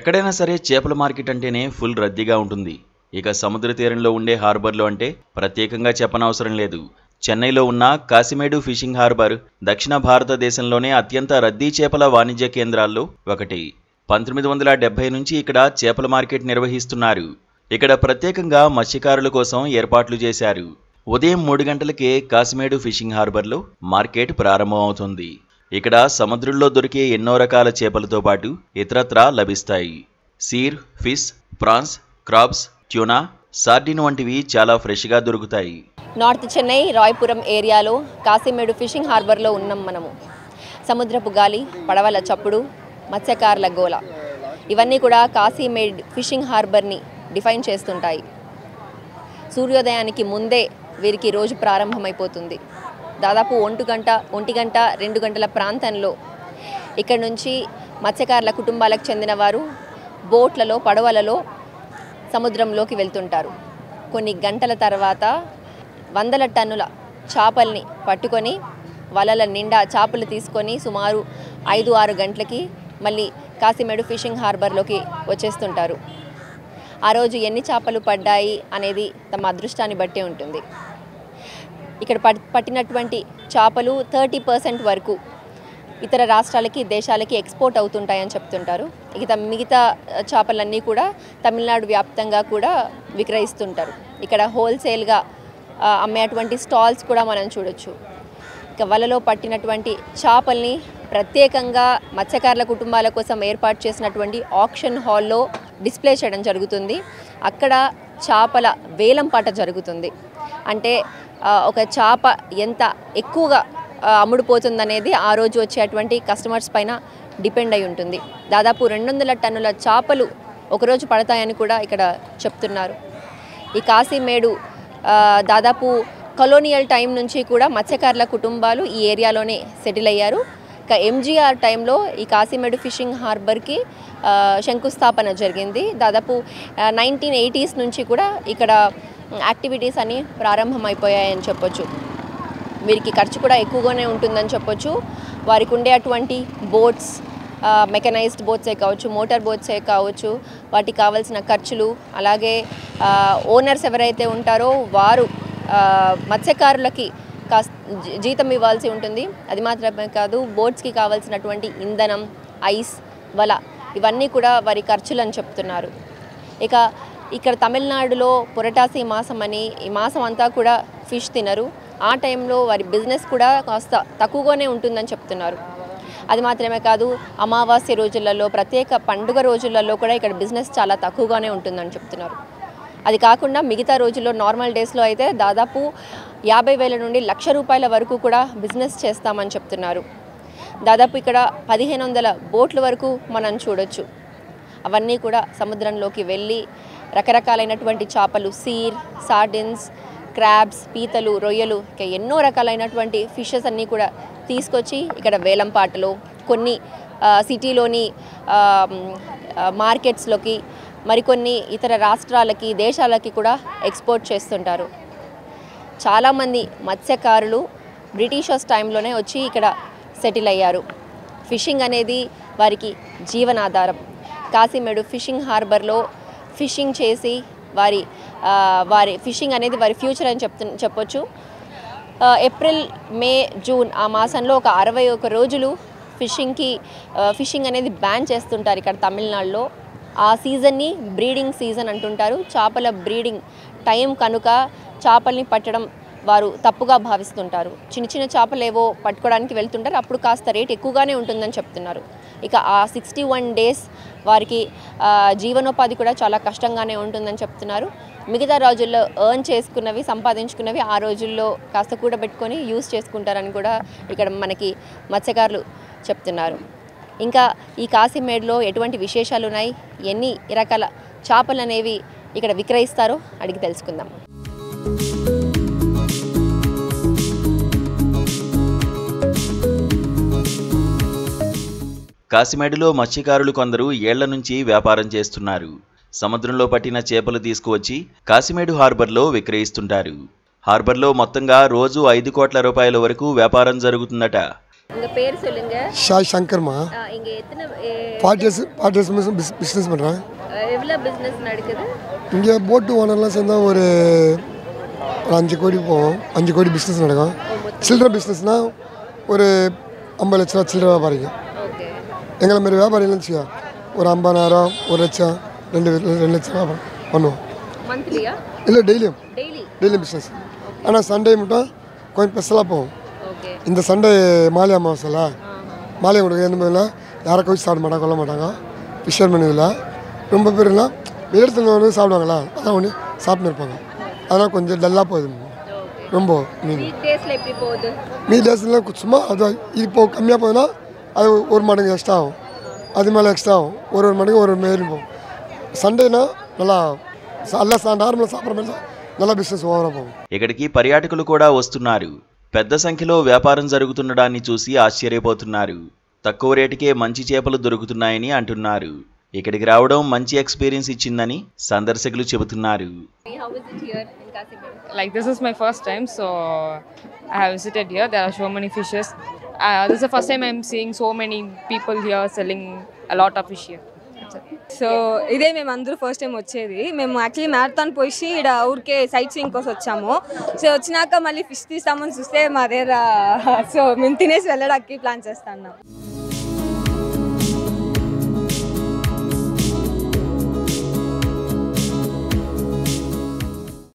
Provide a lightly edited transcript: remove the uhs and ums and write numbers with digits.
ఎక్కడైనా సరే చేపల మార్కెట్ అంటేనే ఫుల్ రద్దీగా ఉంటుంది. ఇక సముద్ర తీరంలో ఉండే హార్బర్లో అంటే ప్రత్యేకంగా చెప్పనవసరం లేదు. చెన్నైలో ఉన్న కాసిమేడు ఫిషింగ్ హార్బర్ దక్షిణ భారతదేశంలోనే అత్యంత రద్దీ చేపల వాణిజ్య కేంద్రాల్లో ఒకటి. 1970 నుంచి ఇక్కడ చేపల మార్కెట్ నిర్వహిస్తున్నారు. ఇక్కడ ప్రత్యేకంగా మత్స్యకారుల కోసం ఏర్పాట్లు చేశారు. ఉదయం 3 గంటలకే కాసిమేడు ఫిషింగ్ హార్బర్లో మార్కెట్ ప్రారంభమవుతుంది. ఇక్కడ సముద్రంలో దొరికే ఎన్నో రకాల చేపలతో పాటు ఇతరత్రా లభిస్తాయి. Seer, fish, prawns, crabs, tuna, sardine వంటివి చాలా ఫ్రెష్గా దొరుకుతాయి. నార్త్ చెన్నై రాయపురం ఏరియాలో కాసిమేడు ఫిషింగ్ హార్బర్లో ఉన్నాం మనము. సముద్రపు గాలి, పడవల చప్పుడు, మత్స్యకారుల గోల ఇవన్నీ కూడా కాసిమేడ్ ఫిషింగ్ హార్బర్ని డిఫైన్ చేస్తుంటాయి. సూర్యోదయానికి ముందే వీరికి రోజు ప్రారంభమైపోతుంది. దాదాపు 1 గంట 2 గంటల ప్రాంతంలో ఇక్కడ నుంచి మత్స్యకారుల కుటుంబాలకు చెందిన వారు బోట్లలో, పడవలలో సముద్రంలోకి వెళ్తుంటారు. కొన్ని గంటల తర్వాత వందల టన్నుల చేపల్ని పట్టుకొని వలల నిండా చేపలు తీసుకొని సుమారు 5-6 గంటలకి మళ్ళీ కాసిమేడు ఫిషింగ్ హార్బర్లోకి వచ్చేస్తుంటారు. ఆ రోజు ఎన్ని చేపలు పడ్డాయి అనేది తమ అదృష్టాన్ని బట్టే ఉంటుంది. ఇక్కడ పట్టినటువంటి చేపలు 30% వరకు ఇతర రాష్ట్రాలకి, దేశాలకి ఎక్స్పోర్ట్ అవుతుంటాయని చెప్తుంటారు. మిగతా చేపలన్నీ కూడా తమిళనాడు వ్యాప్తంగా కూడా విక్రయిస్తుంటారు. ఇక్కడ హోల్సేల్గా అమ్మేటువంటి స్టాల్స్ కూడా మనం చూడొచ్చు. ఇక వలలో పట్టినటువంటి చేపల్ని ప్రత్యేకంగా మత్స్యకారుల కుటుంబాల కోసం ఏర్పాటు చేసినటువంటి ఆక్షన్ హాల్లో డిస్ప్లే చేయడం జరుగుతుంది. అక్కడ చేపల వేలం పాట జరుగుతుంది. అంటే ఒక చేప ఎంత ఎక్కువగా అమ్ముడుపోతుందనేది ఆ రోజు వచ్చేటువంటి కస్టమర్స్ పైన డిపెండ్ అయి ఉంటుంది. దాదాపు 200 టన్నుల చేపలు ఒకరోజు పడతాయని కూడా ఇక్కడ చెప్తున్నారు. ఈ కాసిమేడు దాదాపు కొలోనియల్ టైం నుంచి కూడా మత్స్యకారుల కుటుంబాలు ఈ ఏరియాలోనే సెటిల్ అయ్యారు. ఇక ఎంజీఆర్ టైంలో ఈ కాసిమేడు ఫిషింగ్ హార్బర్కి శంకుస్థాపన జరిగింది. దాదాపు 1980s నుంచి కూడా ఇక్కడ యాక్టివిటీస్ అన్నీ ప్రారంభమైపోయాయని చెప్పొచ్చు. వీరికి ఖర్చు కూడా ఎక్కువగానే ఉంటుందని చెప్పొచ్చు. వారికి ఉండే అటువంటి బోట్స్, మెకనైజ్డ్ బోట్సే కావచ్చు, మోటార్ బోట్సే కావచ్చు, వాటికి కావాల్సిన ఖర్చులు, అలాగే ఓనర్స్ ఎవరైతే ఉంటారో వారు మత్స్యకారులకి జీతం ఇవ్వాల్సి ఉంటుంది. అది మాత్రమే కాదు, బోట్స్కి కావాల్సినటువంటి ఇంధనం, ఐస్, వల ఇవన్నీ కూడా వారి ఖర్చులు అని చెప్తున్నారు. ఇక ఇక్కడ తమిళనాడులో పురటాసి మాసం అని, ఈ మాసం అంతా కూడా ఫిష్ తినరు. ఆ టైంలో వారి బిజినెస్ కూడా కాస్త తక్కువగానే ఉంటుందని చెప్తున్నారు. అది మాత్రమే కాదు, అమావాస్య రోజులలో, ప్రత్యేక పండుగ రోజులలో కూడా ఇక్కడ బిజినెస్ చాలా తక్కువగానే ఉంటుందని చెప్తున్నారు. అది కాకుండా మిగతా రోజుల్లో, నార్మల్ డేస్లో అయితే దాదాపు 50,000 నుండి ₹1,00,000 వరకు కూడా బిజినెస్ చేస్తామని చెప్తున్నారు. దాదాపు ఇక్కడ 1,500 బోట్ల వరకు మనం చూడొచ్చు. అవన్నీ కూడా సముద్రంలోకి వెళ్ళి రకరకాలైనటువంటి చేపలు, సీర్, సార్డిన్స్, క్రాబ్స్, పీతలు, రొయ్యలు, ఇంకా ఎన్నో రకాలైనటువంటి ఫిషెస్ అన్నీ కూడా తీసుకొచ్చి ఇక్కడ వేలం పాటలో కొన్ని సిటీలోని మార్కెట్స్లోకి, మరికొన్ని ఇతర రాష్ట్రాలకి, దేశాలకి కూడా ఎక్స్పోర్ట్ చేస్తుంటారు. చాలామంది మత్స్యకారులు బ్రిటిషర్స్ టైంలోనే వచ్చి ఇక్కడ సెటిల్ అయ్యారు. ఫిషింగ్ అనేది వారికి జీవనాధారం. కాసిమేడు ఫిషింగ్ హార్బర్లో ఫిషింగ్ చేసి వారి ఫిషింగ్ అనేది వారి ఫ్యూచర్ అని చెప్పొచ్చు. ఏప్రిల్, మే, జూన్ ఆ మాసంలో ఒక 61 రోజులు ఫిషింగ్ అనేది బ్యాన్ చేస్తుంటారు ఇక్కడ తమిళనాడులో. ఆ సీజన్ని బ్రీడింగ్ సీజన్ అంటుంటారు. చేపల బ్రీడింగ్ టైం కనుక చేపల్ని పట్టడం వారు తప్పుగా భావిస్తుంటారు. చిన్న చిన్న చేపలు ఏవో పట్టుకోవడానికి వెళ్తుంటారు. అప్పుడు కాస్త రేట్ ఎక్కువగానే ఉంటుందని చెప్తున్నారు. ఇక ఆ 61 డేస్ వారికి జీవనోపాధి కూడా చాలా కష్టంగానే ఉంటుందని చెప్తున్నారు. మిగతా రోజుల్లో ఎర్న్ చేసుకున్నవి, సంపాదించుకున్నవి ఆ రోజుల్లో కాస్త కూడబెట్టుకొని యూజ్ చేసుకుంటారని కూడా ఇక్కడ మనకి మత్స్యకారులు చెప్తున్నారు. ఇంకా ఈ కాసిమేడ్లో ఎటువంటి విశేషాలు ఉన్నాయి, ఎన్ని రకాల చేపలు అనేవి ఇక్కడ విక్రయిస్తారో అడిగి తెలుసుకుందాం. కాసిమేడులో మత్స్యకారులు కొందరు ఏళ్ల నుంచి వ్యాపారం చేస్తున్నారు. సముద్రంలో పట్టిన చేపలు తీసుకువచ్చి కాసిమేడు హార్బర్లో విక్రయిస్తుంటారు. హార్బర్లో మొత్తంగా రోజు ₹5 కోట్ల వరకు వ్యాపారం జరుగుతుందట. உங்க பேர் சொல்லுங்க. ஷாய் சங்கர்மா. இங்க எத்தனை 40 இயர்ஸ் பிஸ்னஸ் பண்ணுறேன். எவ்வளோ பிஸ்னஸ் நடக்குது? இங்கே போட்டு ஓனர்லாம் சேர்ந்தா ஒரு 5 கோடி போவோம். 5 கோடி பிஸ்னஸ் நடக்கும். சில்லற பிஸ்னஸ்னால் ஒரு 50 லட்ச ரூபா சில்லற வியாபாரிங்க. ஓகே. எங்களை மாரி வியாபாரிகள் வச்சுக்கோ ஒரு 50,000 1 லட்சம் 2 லட்சம் வியாபாரம் பண்ணுவோம். மந்த்லியா? இல்லை டெய்லியும் டெய்லி பிஸ்னஸ். ஆனால் சண்டே மட்டும் கொஞ்சம் ஸ்பெஷலாக போவோம். ஓகே. இந்த சண்டே மாலை அமாவாசைல மாலை கொடுக்க எந்த மாதிரிலாம் யாரை கோச்சு சாப்பிட மாட்டாங்க, கொல்ல மாட்டாங்க. ஃபிஷர்மேன் இதில் ரொம்ப பேர்லாம் வெளியிடத்துல வந்து சாப்பிடுவாங்களா, அதான் ஒன்று சாப்பிட்டு இருப்பாங்க. அதனால் கொஞ்சம் டல்லாக போகுது ரொம்ப. வீக் டேஸ்ல எப்படி போகுது? மீதி டேஸ்லாம் சும்மா அது இப்போ கம்மியாக போகுதுன்னா அது ஒரு மடங்கு எக்ஸ்ட்ரா ஆகும், அது மேலே எக்ஸ்ட்ரா ஆகும். ஒரு மடங்கு ஒரு மாரி போகும். சண்டேனா நல்லா నార్మల్ సాపర మీద నల్ల బిజినెస్ ఓవర్ పోవు. ఇక్కడికి పర్యాటకులు కూడా వస్తున్నారు. పెద్ద సంఖ్యలో వ్యాపారం జరుగుతుండడాన్ని చూసి ఆశ్చర్యపోతున్నారు. తక్కువ రేటుకే మంచి చేపలు దొరుకుతున్నాయని అంటున్నారు. ఇక్కడికి రావడం మంచి ఎక్స్‌పీరియన్స్ ఇచ్చిందని సందర్శకులు చెబుతున్నారు. Like this is my first time, so I have visited here. There are so many fishes. This is the first time I'm seeing so many people here selling a lot of fish here. So ఇదే మేము అందరూ first time వచ్చేది. మేము actually marathon పోయి ఇక్కడ ఊరికే sight seeing కోసం వచ్చాము. సో వచ్చినాక మళ్ళీ ఫిష్ తీస్తామని చూస్తే మా దగ్గర సో మేము తినేసి వెళ్ళడానికి ప్లాన్ చేస్తున్నాం.